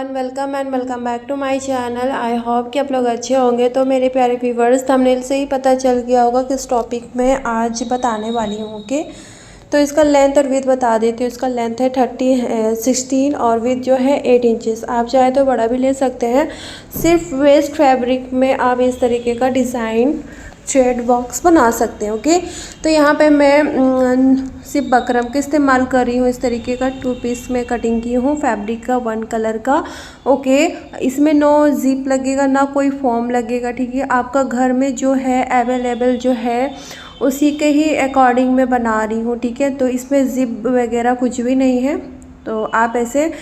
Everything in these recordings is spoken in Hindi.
Everyone, welcome and welcome back to my channel. I hope कि आप लोग अच्छे होंगे। तो मेरे प्यारे व्यूवर्स, थंबनेल से ही पता चल गया होगा किस टॉपिक में आज बताने वाली हूँ। ओके, तो इसका लेंथ और विथ बता देती हूँ। इसका लेंथ है 16 और विथ जो है 8 इंचेस। आप चाहे तो बड़ा भी ले सकते हैं। सिर्फ वेस्ट फैब्रिक में आप इस तरीके का डिज़ाइन थ्रेड बॉक्स बना सकते हैं। ओके, तो यहाँ पे मैं सिर्फ बकरम का इस्तेमाल कर रही हूँ। इस तरीके का 2 पीस में कटिंग की हूँ फैब्रिक का 1 कलर का। ओके, इसमें नो जिप लगेगा, ना कोई फॉर्म लगेगा। ठीक है, आपका घर में जो है अवेलेबल जो है उसी के ही अकॉर्डिंग मैं बना रही हूँ। ठीक है, तो इसमें जिप वगैरह कुछ भी नहीं है, तो आप ऐसे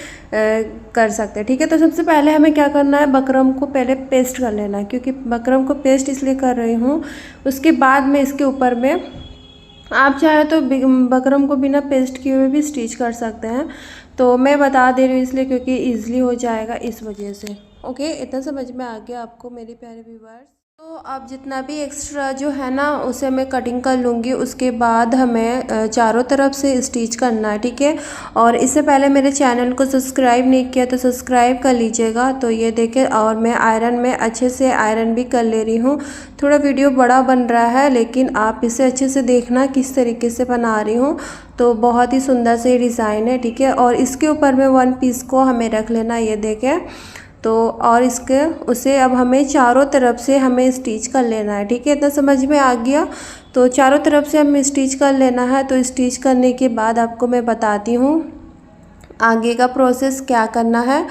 कर सकते हैं। ठीक है, तो सबसे पहले हमें क्या करना है, बकरम को पहले पेस्ट कर लेना है। क्योंकि बकरम को पेस्ट इसलिए कर रही हूँ, उसके बाद में इसके ऊपर में आप चाहे तो बकरम को बिना पेस्ट किए हुए भी स्टिच कर सकते हैं। तो मैं बता दे रही हूँ इसलिए क्योंकि ईजिली हो जाएगा इस वजह से। ओके, इतना समझ में आ गया आपको मेरे प्यारे व्यूअर्स। तो अब जितना भी एक्स्ट्रा जो है ना उसे मैं कटिंग कर लूँगी। उसके बाद हमें चारों तरफ से स्टिच करना है। ठीक है, और इससे पहले मेरे चैनल को सब्सक्राइब नहीं किया तो सब्सक्राइब कर लीजिएगा। तो ये देखें, और मैं आयरन में अच्छे से आयरन भी कर ले रही हूँ। थोड़ा वीडियो बड़ा बन रहा है, लेकिन आप इसे अच्छे से देखना किस तरीके से बना रही हूँ। तो बहुत ही सुंदर से डिज़ाइन है। ठीक है, और इसके ऊपर में 1 पीस को हमें रख लेना, ये देखें। तो और इसके उसे अब हमें चारों तरफ से हमें स्टिच कर लेना है। ठीक है, इतना समझ में आ गया। तो चारों तरफ से हमें स्टिच कर लेना है। तो स्टिच करने के बाद आपको मैं बताती हूँ आगे का प्रोसेस क्या करना है।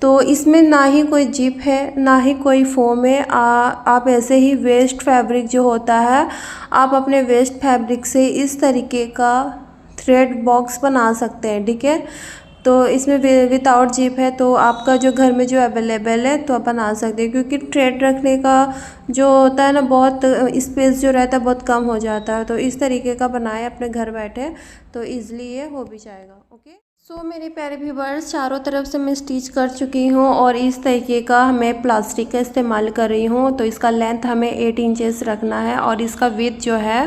तो इसमें ना ही कोई जिप है, ना ही कोई फोम है। आप ऐसे ही वेस्ट फैब्रिक जो होता है, आप अपने वेस्ट फैब्रिक से इस तरीके का थ्रेड बॉक्स बना सकते हैं। ठीक है, तो इसमें विदाउट जिप है, तो आपका जो घर में जो अवेलेबल है तो आप बना सकते हैं। क्योंकि थ्रेड रखने का जो होता है ना, बहुत स्पेस जो रहता है बहुत कम हो जाता है। तो इस तरीके का बनाए अपने घर बैठे, तो ईज़िली ये हो भी जाएगा। ओके, सो मेरे प्यारे व्यूअर्स, चारों तरफ से मैं स्टिच कर चुकी हूँ और इस तरीके का मैं प्लास्टिक का इस्तेमाल कर रही हूँ। तो इसका लेंथ हमें 8 इंचेस रखना है और इसका विड्थ जो है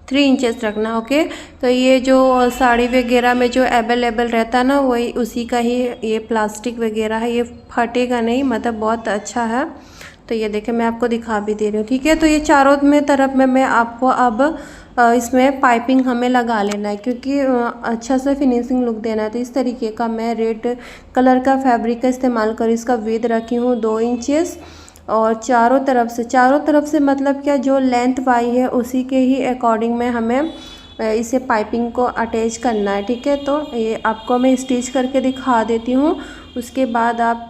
3 इंचेस रखना। ओके, तो ये जो साड़ी वगैरह में जो अवेलेबल रहता है ना, वही उसी का ही ये प्लास्टिक वगैरह है। ये फटेगा नहीं, मतलब बहुत अच्छा है। तो ये देखें, मैं आपको दिखा भी दे रही हूँ। ठीक है, तो ये चारों में तरफ में मैं आपको अब इसमें पाइपिंग हमें लगा लेना है। क्योंकि अच्छा सा फिनिशिंग लुक देना है। तो इस तरीके का मैं रेड कलर का फैब्रिक का इस्तेमाल कर इसका विड्थ रखी हूँ 2 इंचेस। और चारों तरफ से मतलब क्या, जो लेंथ वाई है उसी के ही अकॉर्डिंग में हमें इसे पाइपिंग को अटैच करना है। ठीक है, तो ये आपको मैं स्टिच करके दिखा देती हूँ, उसके बाद आप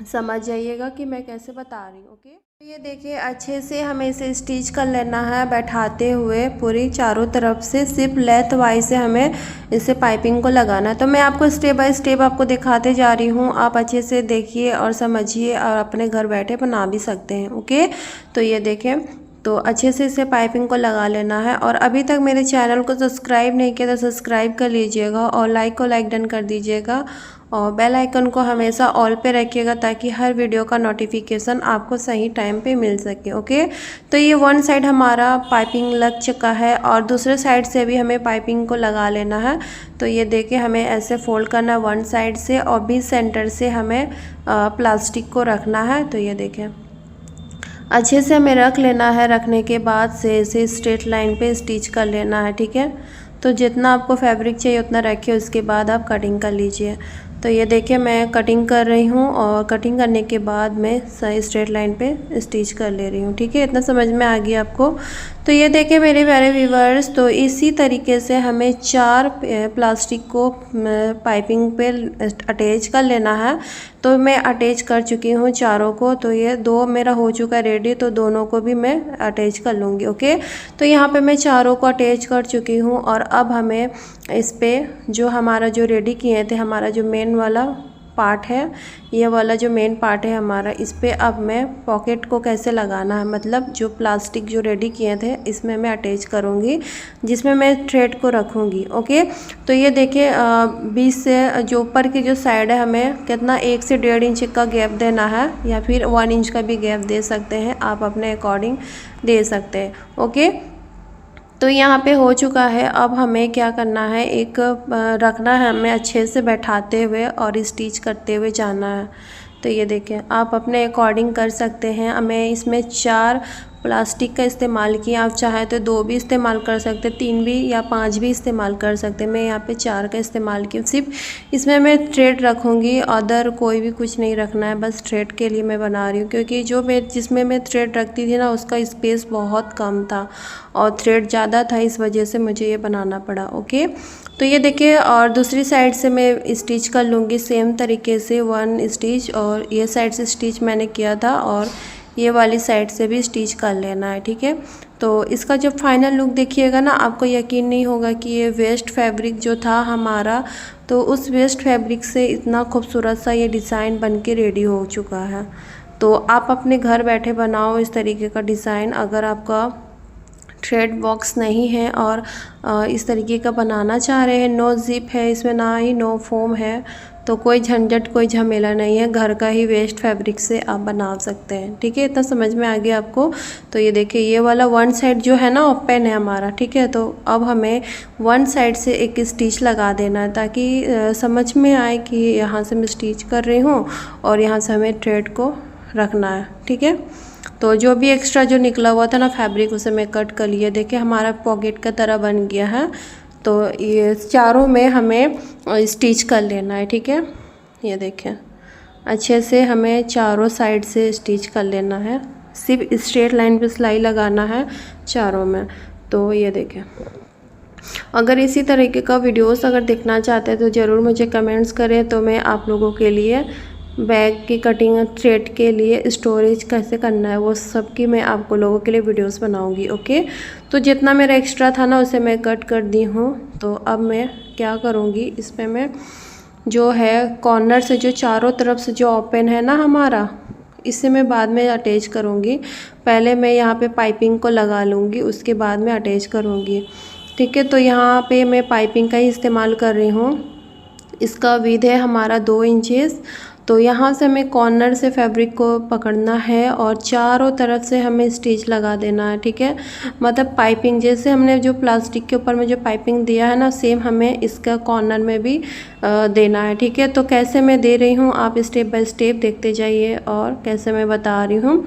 समझ जाइएगा कि मैं कैसे बता रही हूँ। ओके, तो ये देखिए, अच्छे से हमें इसे स्टिच कर लेना है बैठाते हुए पूरी चारों तरफ से। सिर्फ लेंथ वाइज से हमें इसे पाइपिंग को लगाना है। तो मैं आपको स्टेप बाय स्टेप आपको दिखाते जा रही हूँ, आप अच्छे से देखिए और समझिए और अपने घर बैठे बना भी सकते हैं। ओके, तो ये देखें, तो अच्छे से इसे पाइपिंग को लगा लेना है। और अभी तक मेरे चैनल को सब्सक्राइब नहीं किया तो सब्सक्राइब कर लीजिएगा और लाइक को लाइक डन कर दीजिएगा और बेल आइकन को हमेशा ऑल पे रखिएगा, ताकि हर वीडियो का नोटिफिकेशन आपको सही टाइम पे मिल सके। ओके, तो ये 1 साइड हमारा पाइपिंग लग चुका है और दूसरे साइड से भी हमें पाइपिंग को लगा लेना है। तो ये देखिए, हमें ऐसे फोल्ड करना है 1 साइड से और बीच सेंटर से हमें प्लास्टिक को रखना है। तो ये देखें, अच्छे से हमें रख लेना है। रखने के बाद से इसे स्ट्रेट लाइन पे स्टिच कर लेना है। ठीक है, तो जितना आपको फैब्रिक चाहिए उतना रखिए, उसके बाद आप कटिंग कर लीजिए। तो ये देखिए, मैं कटिंग कर रही हूँ और कटिंग करने के बाद मैं सही स्ट्रेट लाइन पे स्टिच कर ले रही हूँ। ठीक है, इतना समझ में आ गया आपको। तो ये देखिए मेरे प्यारे व्यूअर्स, तो इसी तरीके से हमें 4 प्लास्टिक को पाइपिंग पे अटैच कर लेना है। तो मैं अटैच कर चुकी हूँ चारों को। तो ये 2 मेरा हो चुका है रेडी, तो दोनों को भी मैं अटैच कर लूँगी। ओके, तो यहाँ पे मैं चारों को अटैच कर चुकी हूँ और अब हमें इस पे जो हमारा जो रेडी किए थे, हमारा जो मेन वाला पार्ट है, ये वाला जो मेन पार्ट है हमारा, इस पे अब मैं पॉकेट को कैसे लगाना है, मतलब जो प्लास्टिक जो रेडी किए थे इसमें मैं अटैच करूँगी, जिसमें मैं थ्रेड को रखूँगी। ओके, तो ये देखिए, बीच से जो ऊपर की जो साइड है हमें कितना 1 से 1.5 इंच का गैप देना है, या फिर 1 इंच का भी गैप दे सकते हैं, आप अपने अकॉर्डिंग दे सकते हैं। ओके, तो यहाँ पे हो चुका है। अब हमें क्या करना है, एक रखना है हमें अच्छे से बैठाते हुए और स्टिच करते हुए जाना है। तो ये देखें, आप अपने अकॉर्डिंग कर सकते हैं। हमें इसमें 4 प्लास्टिक का इस्तेमाल किया, आप चाहे तो 2 भी इस्तेमाल कर सकते, 3 भी या 5 भी इस्तेमाल कर सकते। मैं यहाँ पे 4 का इस्तेमाल किया। सिर्फ इसमें मैं थ्रेड रखूँगी, अदर कोई भी कुछ नहीं रखना है, बस थ्रेड के लिए मैं बना रही हूँ। क्योंकि जिसमें मैं थ्रेड रखती थी ना, उसका स्पेस बहुत कम था और थ्रेड ज़्यादा था, इस वजह से मुझे ये बनाना पड़ा। ओके, तो ये देखिए, और दूसरी साइड से मैं स्टिच कर लूँगी सेम तरीके से 1 स्टिच, और ये साइड से स्टिच मैंने किया था और ये वाली साइड से भी स्टिच कर लेना है। ठीक है, तो इसका जब फाइनल लुक देखिएगा ना, आपको यकीन नहीं होगा कि ये वेस्ट फैब्रिक जो था हमारा, तो उस वेस्ट फैब्रिक से इतना खूबसूरत सा ये डिज़ाइन बन के रेडी हो चुका है। तो आप अपने घर बैठे बनाओ इस तरीके का डिज़ाइन। अगर आपका थ्रेड बॉक्स नहीं है और इस तरीके का बनाना चाह रहे हैं, नो ज़िप है इसमें, ना ही नो फोम है, तो कोई झंझट कोई झमेला नहीं है, घर का ही वेस्ट फैब्रिक से आप बना सकते हैं। ठीक है, इतना समझ में आ गया आपको। तो ये देखिए, ये वाला 1 साइड जो है ना ओपन है हमारा। ठीक है, तो अब हमें 1 साइड से एक स्टिच लगा देना है, ताकि समझ में आए कि यहाँ से मैं स्टिच कर रही हूँ और यहाँ से हमें थ्रेड को रखना है। ठीक है, तो जो भी एक्स्ट्रा जो निकला हुआ था ना फैब्रिक, उसे मैं कट कर लिया। देखिए, हमारा पॉकेट का तरह बन गया है। तो ये चारों में हमें स्टिच कर लेना है। ठीक है, ये देखें, अच्छे से हमें चारों साइड से स्टिच कर लेना है। सिर्फ स्ट्रेट लाइन पे सिलाई लगाना है चारों में। तो ये देखें, अगर इसी तरीके का वीडियोस अगर देखना चाहते हैं तो ज़रूर मुझे कमेंट्स करें, तो मैं आप लोगों के लिए बैग की कटिंग, थ्रेड के लिए स्टोरेज कैसे करना है, वो सब की मैं आपको लोगों के लिए वीडियोस बनाऊंगी। ओके, तो जितना मेरा एक्स्ट्रा था ना, उसे मैं कट कर दी हूँ। तो अब मैं क्या करूँगी, इसमें मैं जो है कॉर्नर से जो चारों तरफ से जो ओपन है ना हमारा, इसे मैं बाद में अटैच करूँगी। पहले मैं यहाँ पे पाइपिंग को लगा लूँगी, उसके बाद में अटैच करूँगी। ठीक है, तो यहाँ पे मैं पाइपिंग का ही इस्तेमाल कर रही हूँ। इसका विड्थ है हमारा 2 इंचेस। तो यहाँ से हमें कॉर्नर से फैब्रिक को पकड़ना है और चारों तरफ से हमें स्टिच लगा देना है। ठीक है, मतलब पाइपिंग जैसे हमने जो प्लास्टिक के ऊपर में जो पाइपिंग दिया है ना, सेम हमें इसका कॉर्नर में भी देना है। ठीक है, तो कैसे मैं दे रही हूँ आप स्टेप बाय स्टेप देखते जाइए और कैसे मैं बता रही हूँ।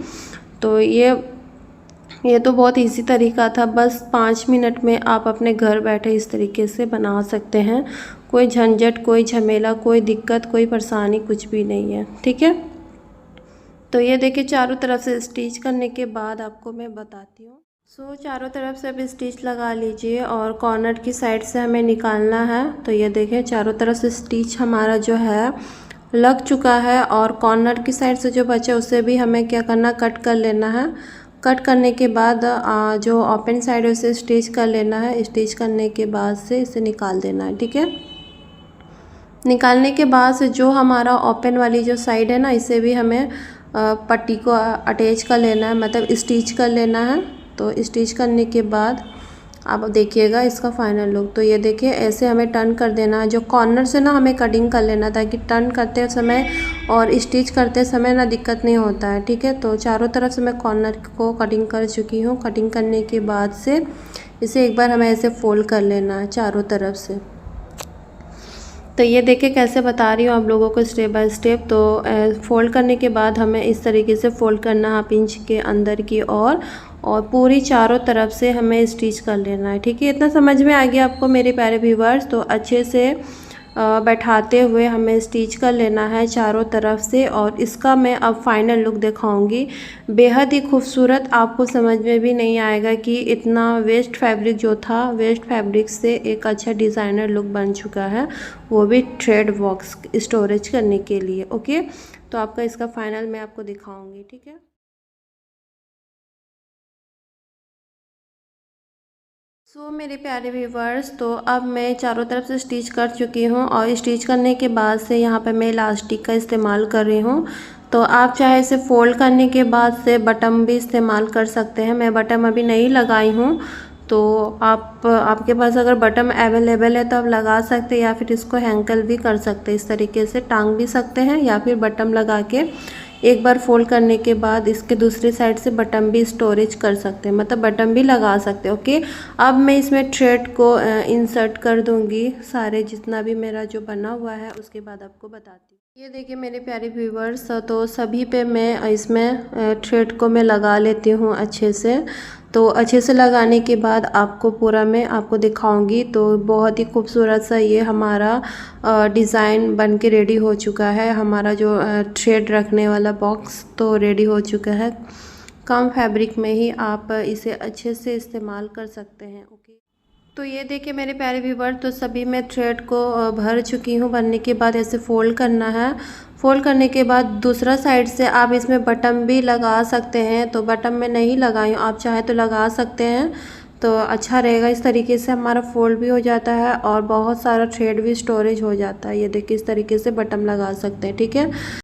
तो ये तो बहुत इजी तरीका था, बस 5 मिनट में आप अपने घर बैठे इस तरीके से बना सकते हैं। कोई झंझट, कोई झमेला, कोई दिक्कत, कोई परेशानी कुछ भी नहीं है। ठीक है, तो ये देखिए, चारों तरफ से स्टिच करने के बाद आपको मैं बताती हूँ। चारों तरफ से अब स्टिच लगा लीजिए और कॉर्नर की साइड से हमें निकालना है। तो ये देखिए, चारों तरफ से स्टिच हमारा जो है लग चुका है और कॉर्नर की साइड से जो बचे उसे भी हमें क्या करना, कट कर लेना है। कट करने के बाद जो ओपन साइड है उसे स्टिच कर लेना है। स्टिच करने के बाद से इसे निकाल देना है। ठीक है, निकालने के बाद से जो हमारा ओपन वाली जो साइड है ना, इसे भी हमें पट्टी को अटैच कर लेना है, मतलब स्टिच कर लेना है। तो स्टिच करने के बाद आप देखिएगा इसका फाइनल लुक। तो ये देखिए, ऐसे हमें टर्न कर देना है। जो कॉर्नर से ना हमें कटिंग कर लेना, ताकि टर्न करते समय और स्टिच करते समय ना दिक्कत नहीं होता है। ठीक है, तो चारों तरफ से मैं कॉर्नर को कटिंग कर चुकी हूँ। कटिंग करने के बाद से इसे एक बार हमें ऐसे फोल्ड कर लेना है चारों तरफ से। तो ये देखिए कैसे बता रही हूँ आप लोगों को स्टेप बाय स्टेप। तो फोल्ड करने के बाद हमें इस तरीके से फोल्ड करना है 1 इंच के अंदर की और पूरी चारों तरफ से हमें स्टिच कर लेना है। ठीक है, इतना समझ में आ गया आपको मेरे प्यारे व्यूअर्स। तो अच्छे से बैठाते हुए हमें स्टिच कर लेना है चारों तरफ से, और इसका मैं अब फाइनल लुक दिखाऊंगी। बेहद ही खूबसूरत, आपको समझ में भी नहीं आएगा कि इतना वेस्ट फैब्रिक जो था, वेस्ट फैब्रिक से एक अच्छा डिज़ाइनर लुक बन चुका है, वो भी थ्रेड बॉक्स स्टोरेज करने के लिए। ओके, तो आपका इसका फाइनल मैं आपको दिखाऊंगी। ठीक है, मेरे प्यारे व्यूवर्स, तो अब मैं चारों तरफ से स्टिच कर चुकी हूँ और स्टिच करने के बाद से यहाँ पे मैं इलास्टिक का इस्तेमाल कर रही हूँ। तो आप चाहे इसे फोल्ड करने के बाद से बटन भी इस्तेमाल कर सकते हैं। मैं बटन अभी नहीं लगाई हूँ, तो आपके पास अगर बटन अवेलेबल है तो आप लगा सकते हैं, या फिर इसको हैंकल भी कर सकते हैं। इस तरीके से टांग भी सकते हैं या फिर बटन लगा के एक बार फोल्ड करने के बाद इसके दूसरी साइड से बटन भी स्टोरेज कर सकते हैं, मतलब बटन भी लगा सकते हैं। ओके, अब मैं इसमें थ्रेड को इंसर्ट कर दूंगी सारे जितना भी मेरा जो बना हुआ है, उसके बाद आपको बताती हूँ। ये देखिए मेरे प्यारे व्यूवर्स, तो सभी पे मैं इसमें थ्रेड को मैं लगा लेती हूँ अच्छे से। तो अच्छे से लगाने के बाद आपको पूरा मैं आपको दिखाऊंगी। तो बहुत ही खूबसूरत सा ये हमारा डिज़ाइन बन के रेडी हो चुका है। हमारा जो थ्रेड रखने वाला बॉक्स तो रेडी हो चुका है। कम फैब्रिक में ही आप इसे अच्छे से इस्तेमाल कर सकते हैं। ओके, तो ये देखिए मेरे प्यारे व्यूवर, तो सभी मैं थ्रेड को भर चुकी हूँ। भरने के बाद ऐसे फोल्ड करना है। फोल्ड करने के बाद दूसरा साइड से आप इसमें बटन भी लगा सकते हैं। तो बटन में नहीं लगाई हूँ, आप चाहे तो लगा सकते हैं, तो अच्छा रहेगा। इस तरीके से हमारा फोल्ड भी हो जाता है और बहुत सारा थ्रेड भी स्टोरेज हो जाता है। ये देखिए इस तरीके से बटन लगा सकते हैं, ठीक है।